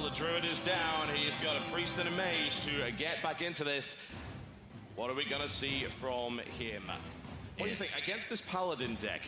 Well, the Druid is down. He's got a Priest and a Mage to get back into this. What are we going to see from him? What do you think? Against this Paladin deck,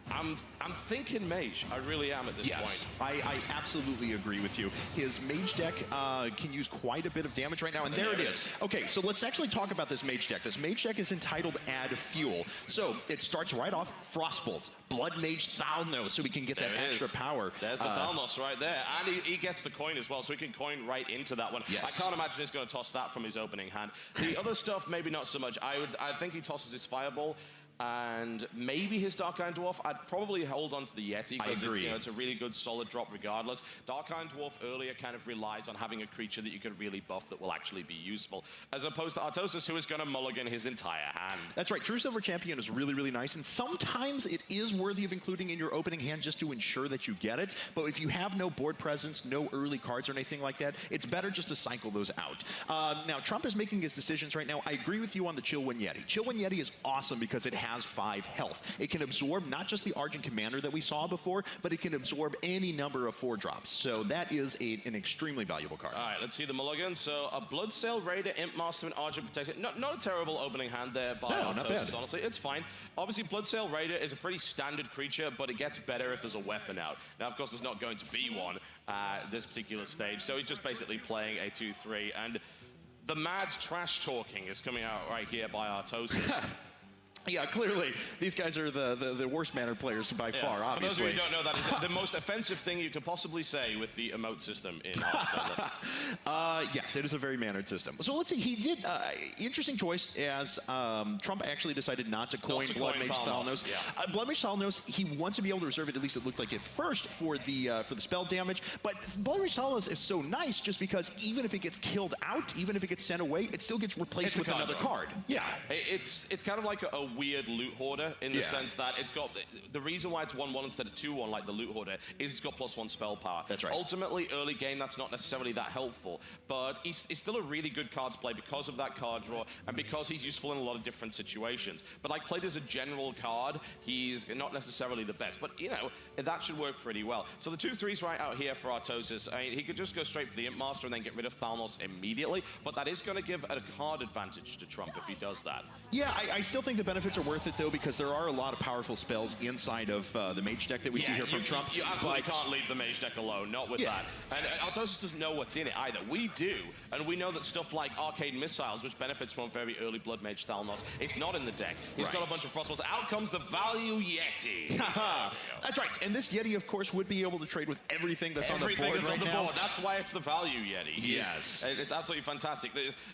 I'm thinking Mage. I really am at this point. I absolutely agree with you. His Mage deck can use quite a bit of damage right now, and there it is. Okay, so let's actually talk about this Mage deck. This Mage deck is entitled Add Fuel. So it starts right off Frost Bolts, Blood Mage Thalnos, so we can get that extra power. There's the Thalnos right there, and he gets the coin as well, so he can coin right into that one. Yes. I can't imagine he's going to toss that from his opening hand. The other stuff, maybe not so much. I think he tosses his Fireball, and maybe his Dark Iron Dwarf. I'd probably hold on to the Yeti because it's a really good solid drop regardless. Dark Iron Dwarf earlier kind of relies on having a creature that you can really buff that will actually be useful, as opposed to Artosis, who is going to mulligan his entire hand. That's right. True Silver Champion is really, really nice, and sometimes it is worthy of including in your opening hand just to ensure that you get it. But if you have no board presence, no early cards or anything like that, it's better just to cycle those out. Now, Trump is making his decisions right now. I agree with you on the Chillwind Yeti. Chillwind Yeti is awesome because it has 5 health. It can absorb not just the Argent Commander that we saw before, but it can absorb any number of 4-drops. So that is an extremely valuable card. All right, let's see the mulligan. So a Bloodsail Raider, Imp Master, and Argent Protector. Not a terrible opening hand there by Artosis, honestly. It's fine. Obviously, Bloodsail Raider is a pretty standard creature, but it gets better if there's a weapon out. Now, of course, there's not going to be one at this particular stage, so he's just basically playing a 2-3, and the mad trash talking is coming out right here by Artosis. Yeah, clearly, these guys are the worst-mannered players by far, obviously. For those of you who don't know, that is the most offensive thing you could possibly say with the emote system in Hearthstone. Yes, it is a very mannered system. So let's see, he did, interesting choice as Trump actually decided not to coin Blood Mage Thalnos. Blood Mage Thalnos, he wants to be able to reserve it, at least it looked like it first, for the spell damage. But Blood Mage Thalnos is so nice just because even if it gets killed out, even if it gets sent away, it still gets replaced with another card. Yeah. It's kind of like a weird loot hoarder in the sense that it's got the reason why it's 1-1 instead of 2-1 like the loot hoarder is it's got +1 spell power. That's right. Ultimately, early game, that's not necessarily that helpful, but he's still a really good card to play because of that card draw and because he's useful in a lot of different situations. But like played as a general card, he's not necessarily the best, but you know, that should work pretty well. So the 2-3s right out here for Artosis. I mean, he could just go straight for the Imp Master and then get rid of Thalnos immediately, but that is going to give a card advantage to Trump if he does that. Yeah, I still think the benefits are worth it, though, because there are a lot of powerful spells inside of the Mage deck that we see here from Trump. You absolutely can't leave the Mage deck alone, not with that. And Artosis doesn't know what's in it either. We do, and we know that stuff like Arcade Missiles, which benefits from very early Blood Mage Thalnos, it's not in the deck. He's got a bunch of Frostballs. Out comes the Value Yeti. That's right, and this Yeti, of course, would be able to trade with everything that's on the board That's why it's the Value Yeti. Yes. It's absolutely fantastic.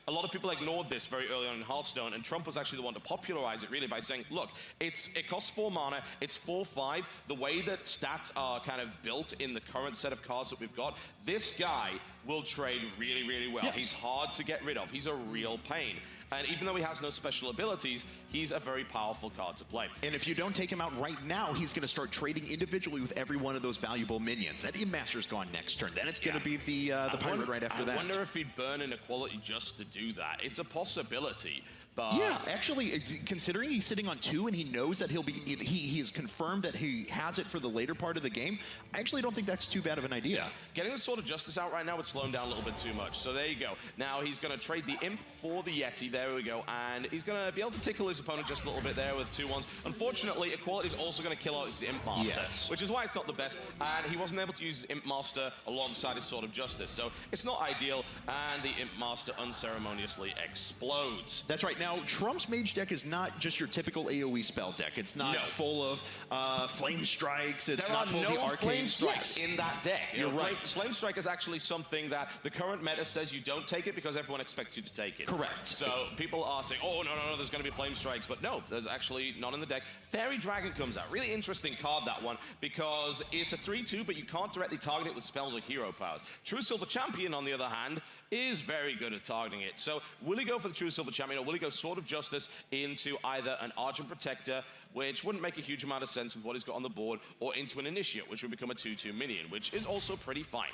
A lot of people ignored this very early on in Hearthstone, and Trump was actually the one to popularize it, really, by saying, look, it costs 4 mana, it's 4/5. The way that stats are kind of built in the current set of cards that we've got, this guy will trade really, really well. He's hard to get rid of. He's a real pain. And even though he has no special abilities, he's a very powerful card to play. And if you don't take him out right now, he's going to start trading individually with every one of those valuable minions. That Imp Master's gone next turn. Then it's going to be the Pirate right after that. I wonder if he'd burn Inequality just to do that. It's a possibility. But yeah, actually, considering he's sitting on 2 and he knows that he has confirmed that he has it for the later part of the game, I actually don't think that's too bad of an idea. Getting the Sword of Justice out right now would slow him down a little bit too much. So there you go. Now he's going to trade the Imp for the Yeti. There we go. And he's going to be able to tickle his opponent just a little bit there with 2 1s. Unfortunately, Equality is also going to kill out his Imp Master, which is why it's not the best. And he wasn't able to use his Imp Master alongside his Sword of Justice. So it's not ideal. And the Imp Master unceremoniously explodes. That's right. Now, Trump's Mage deck is not just your typical AoE spell deck. It's not full of Flame Strikes. It's not full of the Arcane Flame Strikes in that deck. You're right. Flame Strike is actually something that the current meta says you don't take it because everyone expects you to take it. Correct. So people are saying, oh, no, there's going to be Flame Strikes. But no, there's actually not in the deck. Fairy Dragon comes out. Really interesting card, that one, because it's a 3/2, but you can't directly target it with spells or hero powers. True Silver Champion, on the other hand, is very good at targeting it. So will he go for the True Silver Champion, or will he go Sword of Justice into either an Argent Protector, which wouldn't make a huge amount of sense with what he's got on the board, or into an Initiate, which would become a 2/2 minion, which is also pretty fine.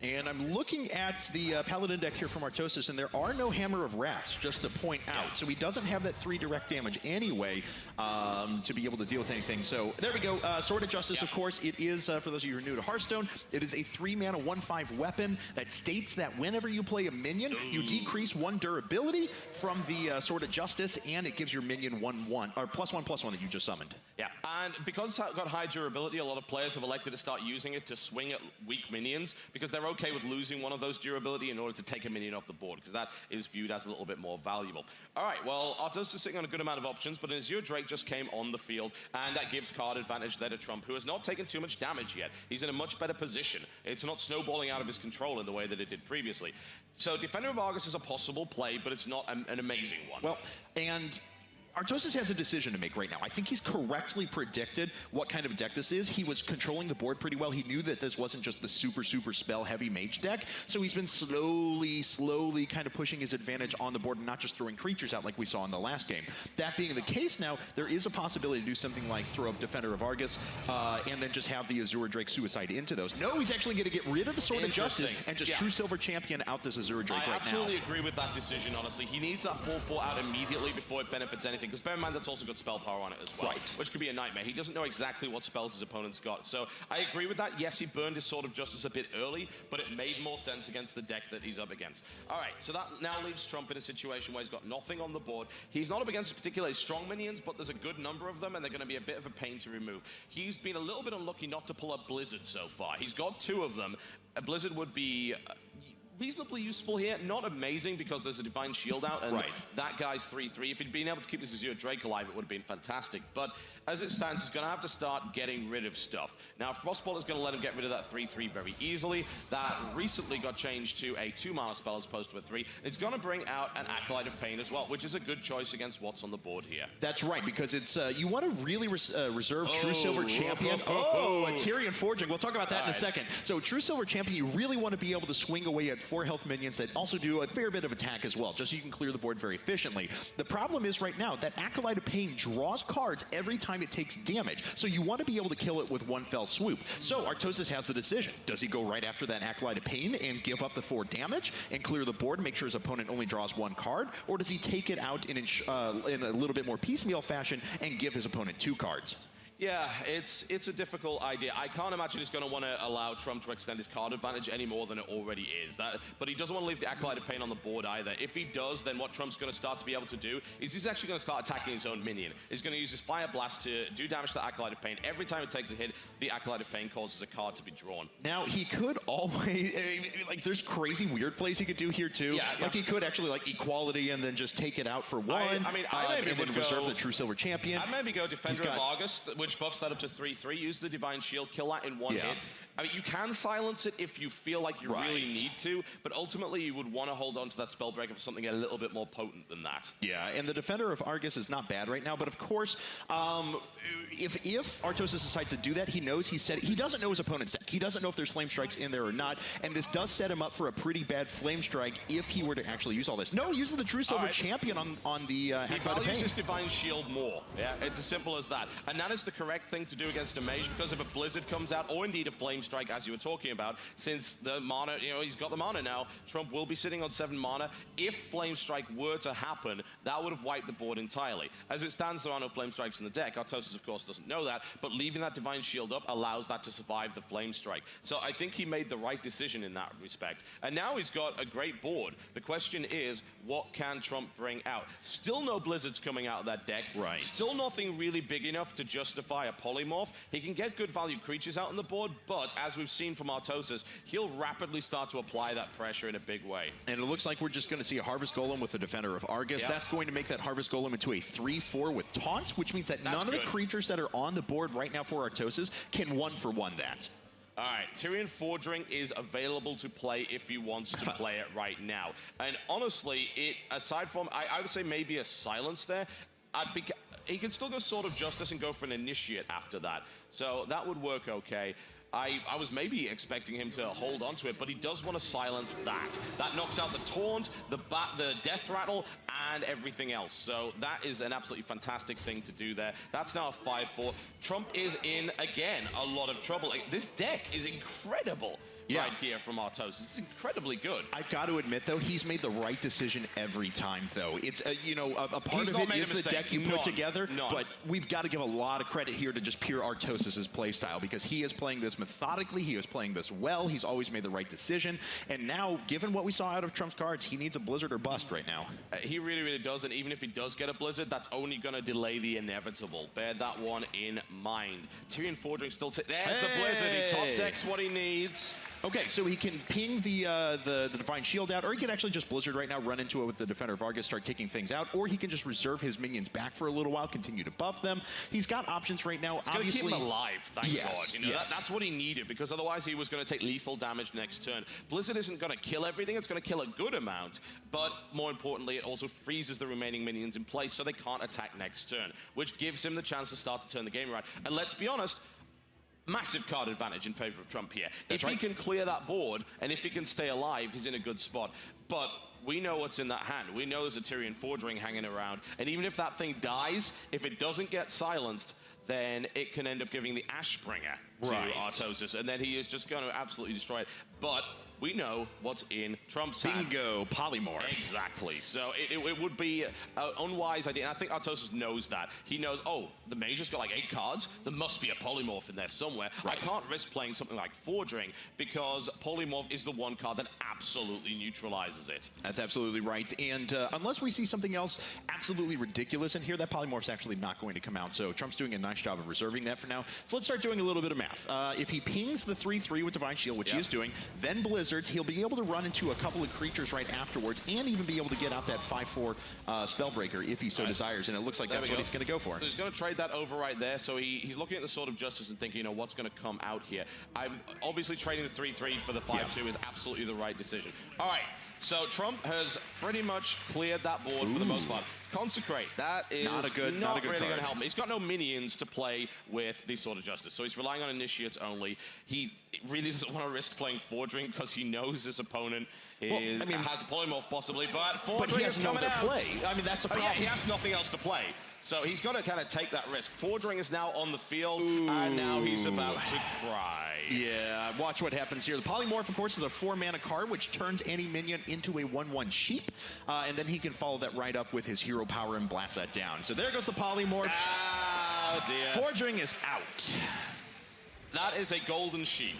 And I'm looking at the Paladin deck here from Artosis, and there are no Hammer of Wraths, just to point out. So he doesn't have that 3 direct damage anyway to be able to deal with anything. So there we go. Sword of Justice, of course, it is, for those of you who are new to Hearthstone, it is a 3-mana, 1/5 weapon that states that whenever you play a minion, you decrease 1 durability from the Sword of Justice, and it gives your minion 1/1, or +1/+1 that you just summoned. Yeah, and because it's got high durability, a lot of players have elected to start using it to swing at weak minions, because they're okay with losing one of those durability in order to take a minion off the board, because that is viewed as a little bit more valuable. All right, well, Artosis is sitting on a good amount of options, but an Azure Drake just came on the field, and that gives card advantage there to Trump, who has not taken too much damage yet. He's in a much better position. It's not snowballing out of his control in the way that it did previously. So Defender of Argus is a possible play, but it's not an amazing one. Well, and Artosis has a decision to make right now. I think he's correctly predicted what kind of deck this is. He was controlling the board pretty well. He knew that this wasn't just the super spell-heavy mage deck, so he's been slowly kind of pushing his advantage on the board and not just throwing creatures out like we saw in the last game. That being the case now, there is a possibility to do something like throw up Defender of Argus and then just have the Azure Drake suicide into those. No, he's actually going to get rid of the Sword of Justice and just True Silver Champion out this Azure Drake right now. I absolutely agree with that decision, honestly. He needs that 4/4 out immediately before it benefits anything. Because bear in mind, that's also got spell power on it as well, which could be a nightmare. He doesn't know exactly what spells his opponent's got. So I agree with that. Yes, he burned his Sword of Justice a bit early, but it made more sense against the deck that he's up against. All right, so that now leaves Trump in a situation where he's got nothing on the board. He's not up against particularly strong minions, but there's a good number of them, and they're going to be a bit of a pain to remove. He's been a little bit unlucky not to pull up Blizzard so far. He's got 2 of them. A Blizzard would be reasonably useful here. Not amazing because there's a Divine Shield out, and that guy's 3/3. If he'd been able to keep this Azure Drake alive, it would have been fantastic. But as it stands, he's going to have to start getting rid of stuff. Now, Frostbolt is going to let him get rid of that 3/3 very easily. That recently got changed to a 2-mana spell as opposed to a 3. It's going to bring out an Acolyte of Pain as well, which is a good choice against what's on the board here. That's right, because it's you want to really reserve True Silver Champion. A Tyrian Forging. We'll talk about that in a second. So True Silver Champion, you really want to be able to swing away at 4 health minions that also do a fair bit of attack as well, just so you can clear the board very efficiently. The problem is right now that Acolyte of Pain draws cards every time it takes damage, so you want to be able to kill it with one fell swoop. So Artosis has the decision. Does he go right after that Acolyte of Pain and give up the 4 damage and clear the board and make sure his opponent only draws 1 card, or does he take it out in a little bit more piecemeal fashion and give his opponent 2 cards? Yeah, it's a difficult idea. I can't imagine he's going to want to allow Trump to extend his card advantage any more than it already is. But he doesn't want to leave the Acolyte of Pain on the board either. If he does, then what Trump's going to start to be able to do is he's actually going to start attacking his own minion. He's going to use his Fire Blast to do damage to the Acolyte of Pain. Every time it takes a hit, the Acolyte of Pain causes a card to be drawn. Now, he could always, like, there's crazy weird plays he could do here, too. Yeah, like, he could actually, like, Equality and then just take it out for 1. I maybe and then reserve the True Silver Champion. I'd maybe go Defender of Argus, which buffs that up to 3/3, use the Divine Shield, kill that in 1 hit. I mean, you can silence it if you feel like you really need to, but ultimately you would want to hold on to that Spellbreaker for something a little bit more potent than that. Yeah, and the Defender of Argus is not bad right now, but of course, if Artosis decides to do that, he knows he doesn't know his opponent's deck. He doesn't know if there's Flame Strikes in there or not, and this does set him up for a pretty bad Flame Strike if he were to actually use all this. No, he uses the True Silver Champion on the He values his Divine Shield more. Yeah, it's as simple as that. And that is the correct thing to do against a mage, because if a Blizzard comes out, or indeed a Flame Strike, as you were talking about, since the mana, he's got the mana now, Trump will be sitting on 7 mana. If Flame Strike were to happen, that would have wiped the board entirely. As it stands, there are no Flame Strikes in the deck. Artosis, of course, doesn't know that, but leaving that Divine Shield up allows that to survive the Flame Strike. So I think he made the right decision in that respect. And now he's got a great board. The question is, what can Trump bring out? Still no Blizzards coming out of that deck. Still nothing really big enough to justify a polymorph. He can get good value creatures out on the board, but as we've seen from Artosis, he'll rapidly start to apply that pressure in a big way. And it looks like we're just going to see a Harvest Golem with the Defender of Argus. That's going to make that Harvest Golem into a 3/4 with taunts, which means that none of the creatures that are on the board right now for Artosis can 1-for-1 that. All right, Tyrian Forging is available to play if he wants to play it right now. And honestly, aside from, I would say maybe a silence there, he can still go Sword of Justice and go for an Initiate after that. So that would work okay. I was maybe expecting him to hold on to it, but he does want to silence that. That knocks out the Taunt, the Death Rattle, and everything else. So that is an absolutely fantastic thing to do there. That's now a 5/4. Trump is in, again, a lot of trouble. This deck is incredible. right here from Artosis. It's incredibly good. I've got to admit, though, he's made the right decision every time, though. It's, you know, a part of it is the deck you put together, but we've got to give a lot of credit here to just pure Artosis' playstyle, because he is playing this methodically, he is playing this well, he's always made the right decision, and now, given what we saw out of Trump's cards, he needs a Blizzard or bust right now. He really, really does, and even if he does get a Blizzard, that's only going to delay the inevitable. Bear that one in mind. Tyrion Fordring still... There's the Blizzard. He top decks what he needs. Okay, so he can ping the Divine Shield out, or he can actually just Blizzard right now, run into it with the Defender Vargas, start taking things out, or he can just reserve his minions back for a little while, continue to buff them. He's got options right now. It's going to keep him alive, thank God. You know, that's what he needed, because otherwise he was going to take lethal damage next turn. Blizzard isn't going to kill everything, it's going to kill a good amount, but more importantly, it also freezes the remaining minions in place so they can't attack next turn, which gives him the chance to start to turn the game around. And let's be honest, massive card advantage in favor of Trump here. If he can clear that board, and if he can stay alive, he's in a good spot. But we know what's in that hand. We know there's a Tyrion Fordring hanging around. And even if that thing dies, if it doesn't get silenced, then it can end up giving the Ashbringer to Artosis. And then he is just going to absolutely destroy it. But we know what's in Trump's hand. Bingo, polymorph. Exactly. So it would be an unwise idea. And I think Artosis knows that. He knows, oh, the Mage's got like 8 cards. There must be a polymorph in there somewhere. I can't risk playing something like Fordring, because polymorph is the one card that absolutely neutralizes it. That's absolutely right. And unless we see something else absolutely ridiculous in here, that polymorph's actually not going to come out. So Trump's doing a nice job of reserving that for now. So let's start doing a little bit of math. If he pings the 3/3 with Divine Shield, which he is doing, then Blizzards, he'll be able to run into a couple of creatures right afterwards, and even be able to get out that 5/4 Spellbreaker if he so desires. And it looks like that's what he's going to go for. So he's going to trade that over right there. So he's looking at the Sword of Justice and thinking, you know, what's going to come out here. I'm obviously trading the 3/3 for the 5/2 is absolutely the right decision. All right. So Trump has pretty much cleared that board for the most part. Consecrate, that is not really going to help him. He's got no minions to play with the Sword of Justice, so he's relying on Initiates only. He really doesn't want to risk playing Fordring because he knows his opponent has a polymorph possibly, but Fordring he has no other play. I mean, that's a problem. Yeah, he has nothing else to play. So he's got to kind of take that risk. Fordring is now on the field, and now he's about to cry. Yeah, watch what happens here. The Polymorph, of course, is a 4-mana card, which turns any minion into a 1/1 sheep, and then he can follow that right up with his hero power and blast that down. So there goes the Polymorph. Oh, dear. Fordring is out. That is a golden sheep.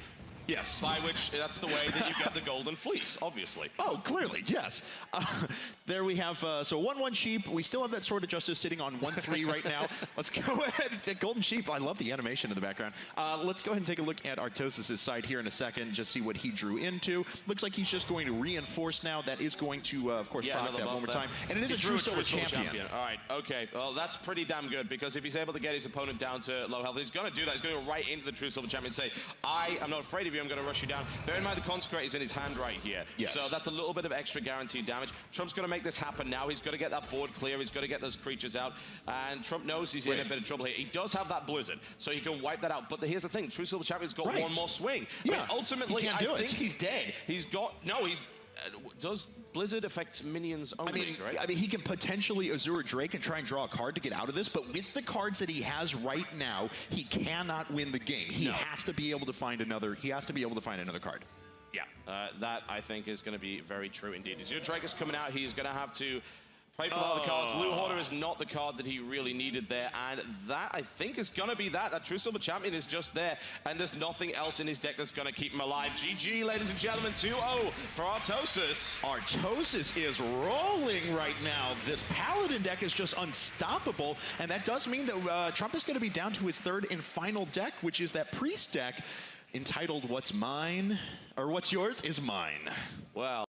Yes. By which, that's the way that you get the golden fleece, obviously. Oh, clearly, yes. There we have, so 1/1 sheep. We still have that Sword of Justice sitting on 1/3 right now. Let's go ahead. The golden sheep, I love the animation in the background. Let's go ahead and take a look at Artosis' side here in a second, just see what he drew into. Looks like he's just going to reinforce now. That is going to, of course, proc that one more time. And it is a true silver champion. All right, okay. Well, that's pretty damn good, because if he's able to get his opponent down to low health, he's going to do that. He's going to go right into the true silver champion and say, I am not afraid of you, I'm going to rush you down. Bear in mind the Consecrate is in his hand right here. Yes. So that's a little bit of extra guaranteed damage. Trump's going to make this happen now. He's got to get that board clear. He's got to get those creatures out. And Trump knows he's in a bit of trouble here. He does have that Blizzard, so he can wipe that out. But here's the thing. True Silver Champion's got one more swing. Yeah. I mean, ultimately, I think he's dead. He's got... No, he's... does Blizzard affect minions only, right? I mean, he can potentially Azure Drake and try and draw a card to get out of this, but with the cards that he has right now, he cannot win the game. He has to be able to find another... He has to be able to find another card. Yeah, that I think is going to be very true indeed. Azure Drake is coming out. He's going to have to play for the other cards. Loot Hoarder is not the card that he really needed there, and that, I think, is going to be that. That True Silver Champion is just there, and there's nothing else in his deck that's going to keep him alive. GG, ladies and gentlemen, 2-0 for Artosis. Artosis is rolling right now. This Paladin deck is just unstoppable, and that does mean that Trump is going to be down to his third and final deck, which is that Priest deck entitled What's Mine, or What's Yours is Mine. Well.